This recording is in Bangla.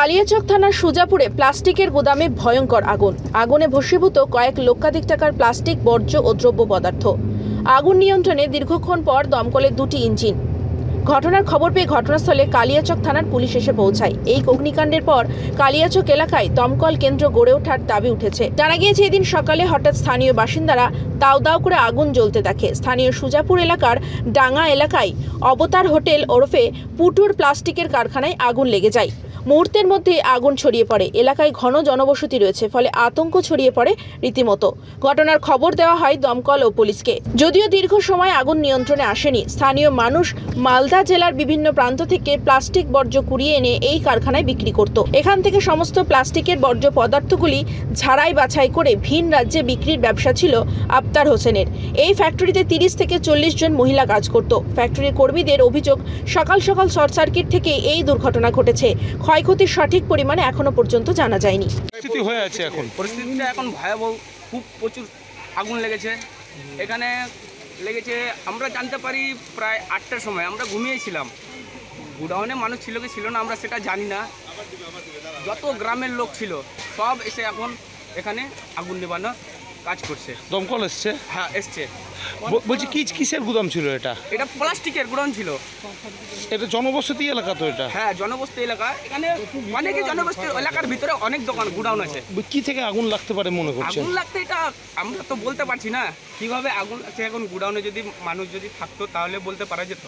কালিয়াচক থানার সুজাপুরে প্লাস্টিকের গোদামে ভয়ঙ্কর আগুন। আগুনে ভস্মীভূত কয়েক লক্ষাধিক টাকার প্লাস্টিক বর্জ্য ও দ্রব্য পদার্থ। আগুন নিয়ন্ত্রণে দীর্ঘক্ষণ পর দমকলের 2টি ইঞ্জিন। ঘটনার খবর পেয়ে ঘটনাস্থলে কালিয়াচক থানার পুলিশ এসে পৌঁছায়। এই অগ্নিকাণ্ডের পর কালিয়াচক এলাকায় দমকল কেন্দ্র গড়ে ওঠার দাবি উঠেছে। জানা গিয়েছে, এদিন সকালে হঠাৎ স্থানীয় বাসিন্দারা দাউ দাউ করে আগুন জ্বলতে দেখে। স্থানীয় সুজাপুর এলাকার ডাঙ্গা এলাকায় অবতার হোটেল ওরফে পুটুর প্লাস্টিকের কারখানায় আগুন লেগে যায়। মুহূর্তের মধ্যে আগুন ছড়িয়ে পড়ে। এলাকায় ঘন জনবসতি রয়েছে, ফলে আতঙ্ক ছড়িয়ে পড়ে রীতিমতো। ঘটনার খবর দেওয়া হয় দমকল ও পুলিশকে। যদিও দীর্ঘ সময় আগুন নিয়ন্ত্রণে আসেনি, স্থানীয় মানুষ মালদা জেলার বিভিন্ন প্রান্ত থেকে প্লাস্টিক বর্জ্য কুড়িয়ে এনে এই কারখানায় বিক্রি করত। এখান থেকে সমস্ত প্লাস্টিকের বর্জ্য পদার্থগুলি ঝাড়াই বাছাই করে ভিন রাজ্যে বিক্রির ব্যবসা ছিল আবতার হোসেনের। এই ফ্যাক্টরিতে 30 থেকে 40 জন মহিলা কাজ করত। ফ্যাক্টরির কর্মীদের অভিযোগ, সকাল সকাল শর্ট সার্কিট থেকে এই দুর্ঘটনা ঘটেছে। ক্ষয়ক্ষতির সঠিক পরিমাণে এখনো পর্যন্ত জানা যায়নি। পরিস্থিতিটা এখন ভয়াবহ, খুব প্রচুর আগুন লেগেছে। এখানে লেগেছে, আমরা জানতে পারি প্রায় 8টার সময়। আমরা ঘুমিয়েছিলাম, গুডাউনে মানুষ ছিল কি ছিল না আমরা সেটা জানি না। যত গ্রামের লোক ছিল সব এসে এখন এখানে আগুন নেভানো কাজ করছে। দমকল এসছে? হ্যাঁ এসছে। বলছি কিসের গুদাম ছিল এটা? এটা প্লাস্টিকের গুদাম ছিল। এটা জনবসতি এলাকা তো এটা? হ্যাঁ জনবসতি এলাকা। এখানে অনেকে জনবসতি এলাকার ভিতরে অনেক দোকান গুডাউন আছে। কি থেকে আগুন লাগতে পারে মনে করছেন? আগুন লাগতে এটা আমরা তো বলতে পারছি না কিভাবে আগুন লাগছে। এখন গুডাউনে যদি মানুষ যদি থাকতো তাহলে বলতে পারা যেত।